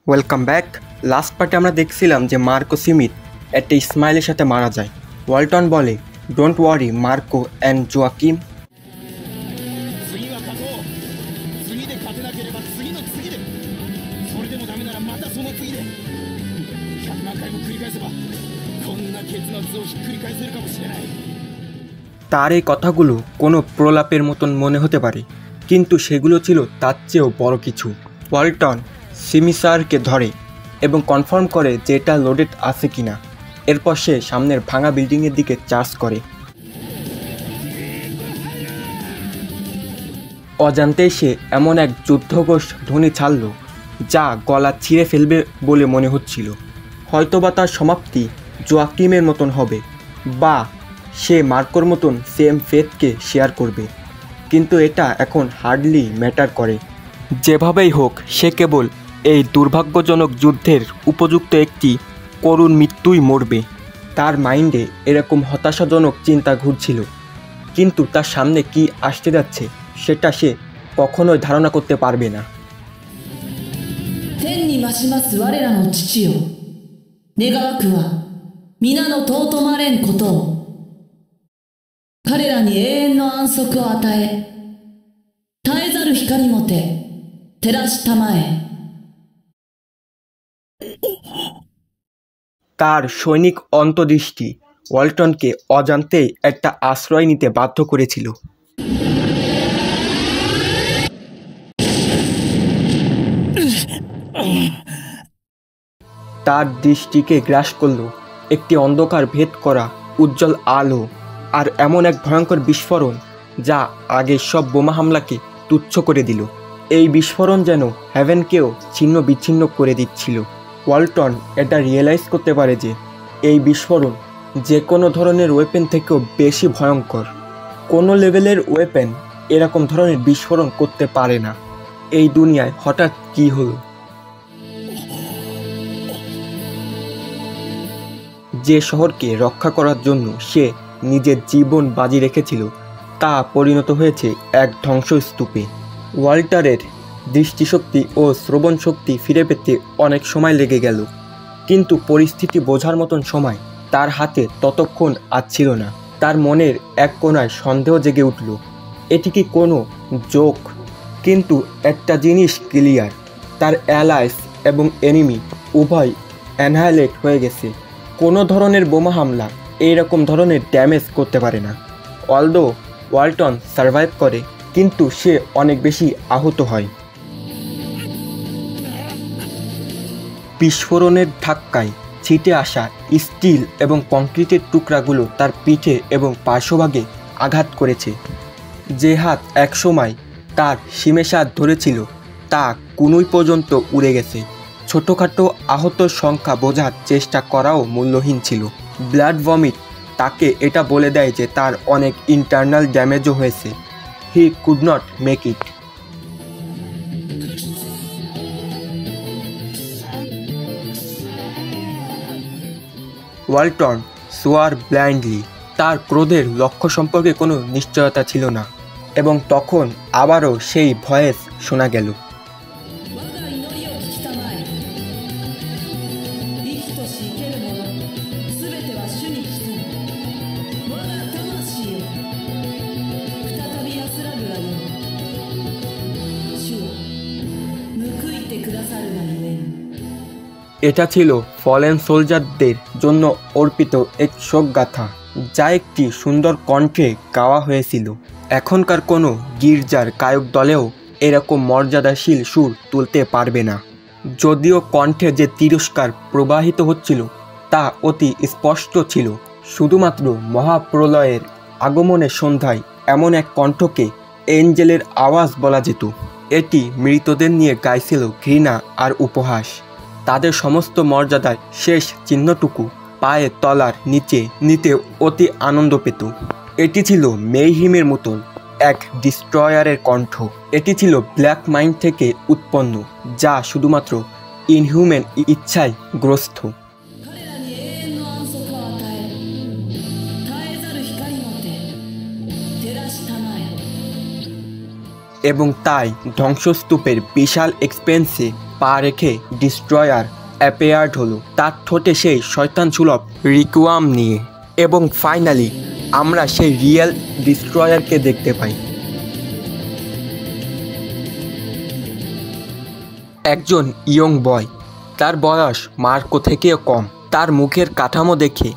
Welcome back. Last পার্টে আমরা দেখছিলাম যে মার্কো সিমিথ একটা ইসমাইলের সাথে মারা যায়। ওয়ালটন বলে, don't worry Marco and Joaquim. তার এই কথাগুলো কোনো প্রলাপের মতন মনে হতে পারে, কিন্তু সেগুলো ছিল তার চেয়েও বড় কিছু। ওয়ালটন সিমিসারকে ধরে এবং কনফার্ম করে যে এটা লোডেড আছে কিনা। এরপর সে সামনের ভাঙা বিল্ডিংয়ের দিকে চার্জ করে। অজান্তেই সে এমন এক যুদ্ধঘোষ ধ্বনি ছাড়ল যা গলা ছিঁড়ে ফেলবে বলে মনে হচ্ছিল। হয়তোবা তার সমাপ্তি জোয়াকিমের মতন হবে, বা সে মার্কোর মতন সেম ফেথকে শেয়ার করবে, কিন্তু এটা এখন হার্ডলি ম্যাটার করে। যেভাবেই হোক সে কেবল এই দুর্ভাগ্যজনক যুদ্ধের উপযুক্ত একটি করুণ মৃত্যুই মরবে। তার মাইন্ডে এরকম হতাশাজনক চিন্তা ঘুরছিল, কিন্তু তার সামনে কি আসতে যাচ্ছে সেটা সে কখনোই ধারণা করতে পারবে না।天に増します我らの父よ、願わくは皆の尊まれんことを、彼らに永遠の安息を与え、絶えざる光もて照らしたまえ。তার সৈনিক অন্তর্দৃষ্টি ওয়ালটনকে অজান্তেই একটা আশ্রয় নিতে বাধ্য করেছিল। তার দৃষ্টিকে গ্রাস করল একটি অন্ধকার ভেদ করা উজ্জ্বল আলো, আর এমন এক ভয়ঙ্কর বিস্ফোরণ যা আগের সব বোমা হামলাকে তুচ্ছ করে দিল। এই বিস্ফোরণ যেন হেভেনকেও ছিন্ন বিচ্ছিন্ন করে দিচ্ছিল। ওয়ালটন এটা রিয়েলাইজ করতে পারে যে এই বিস্ফোরণ যে কোনো ধরনের ওয়েপেন থেকেও বেশি ভয়ঙ্কর। কোনো লেভেলের ওয়েপেন এরকম ধরনের বিস্ফোরণ করতে পারে না। এই দুনিয়ায় হঠাৎ কী হলো? যে শহরকে রক্ষা করার জন্য সে নিজের জীবন বাজি রেখেছিল তা পরিণত হয়েছে এক ধ্বংসস্তূপে। ওয়াল্টারের দৃষ্টিশক্তি ও শ্রবণ শক্তি ফিরে পেতে অনেক সময় লেগে গেল, কিন্তু পরিস্থিতি বোঝার মতন সময় তার হাতে ততক্ষণ আর ছিল না। তার মনের এক কোণায় সন্দেহ জেগে উঠল, এটি কি কোনো জোক? কিন্তু একটা জিনিস ক্লিয়ার, তার অ্যালাইস এবং এনিমি উভয় অ্যানহাইলেট হয়ে গেছে। কোনো ধরনের বোমা হামলা এইরকম ধরনের ড্যামেজ করতে পারে না। অলদো ওয়ালটন সার্ভাইভ করে, কিন্তু সে অনেক বেশি আহত হয়। বিস্ফোরণের ধাক্কায় ছিটে আসা স্টিল এবং কংক্রিটের টুকরাগুলো তার পিঠে এবং পার্শ্বভাগে আঘাত করেছে। যে হাত একসময় তার সীমেসাত ধরেছিল তা কুনুই পর্যন্ত উড়ে গেছে। ছোটোখাটো আহতর সংখ্যা বোঝার চেষ্টা করাও মূল্যহীন ছিল। ব্লাড ভমিট তাকে এটা বলে দেয় যে তার অনেক ইন্টারনাল ড্যামেজও হয়েছে। He could not make it. Walton সোয়ার ব্লাইন্ডলি। তার ক্রোধের লক্ষ্য সম্পর্কে কোনো নিশ্চয়তা ছিল না, এবং তখন আবারও সেই ভয়েস শোনা গেল। এটা ছিল ফলেন সোলজারদের জন্য অর্পিত এক শোকগাথা, যা একটি সুন্দর কণ্ঠে গাওয়া হয়েছিল। এখনকার কোনো গির্জার গায়ক দলেও এরকম মর্যাদাশীল সুর তুলতে পারবে না। যদিও কণ্ঠে যে তিরস্কার প্রবাহিত হচ্ছিল তা অতি স্পষ্ট ছিল। শুধুমাত্র মহাপ্রলয়ের আগমনের সন্ধ্যায় এমন এক কণ্ঠকে এঞ্জেলের আওয়াজ বলা যেত। এটি মৃতদের নিয়ে গাইছিল ঘৃণা আর উপহাস। তাদের সমস্ত মর্যাদার শেষ চিহ্নটুকু পায়ের তলার নিচে নিতে অতি আনন্দ পেত। এটি ছিল মেইহিমের মতন এক ডিস্ট্রয়ারের কণ্ঠ। এটি ছিল ব্ল্যাক মাইন্ড থেকে উৎপন্ন, যা শুধুমাত্র ইনহিউম্যান ইচ্ছায় গ্রস্ত। এবং তাই ধ্বংসস্তূপের বিশাল এক্সপেন্সে পা রেখে ডিস্ট্রয়ার অ্যাপেয়ার্ড হলো, তার ঠোঁটে সেই শয়তান সুলভ রিকুয়াম নিয়ে। এবং ফাইনালি আমরা সেই রিয়েল ডিস্ট্রয়ারকে দেখতে পাই। একজন ইয়ং বয়, তার বয়স মার্কো থেকেও কম। তার মুখের কাঠামো দেখে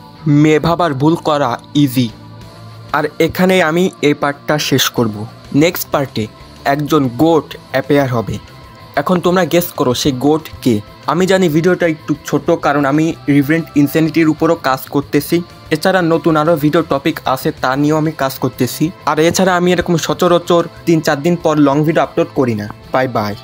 মেয়ে ভাবার ভুল করা ইজি। আর এখানে আমি এই পার্টটা শেষ করব। নেক্সট পার্টে একজন গোট অ্যাপেয়ার হবে। এখন তোমরা গেস করো সেই গোট কে। আমি জানি ভিডিওটা একটু ছোট, কারণ আমি রিভেন্ট ইনসেনিটির উপরও কাজ করতেছি। এছাড়া নতুন আরও ভিডিও টপিক আছে, তা নিয়েও আমি কাজ করতেছি। আর এছাড়া আমি এরকম সচরাচর 3-4 দিন পর লং ভিডিও আপলোড করি না। Bye bye.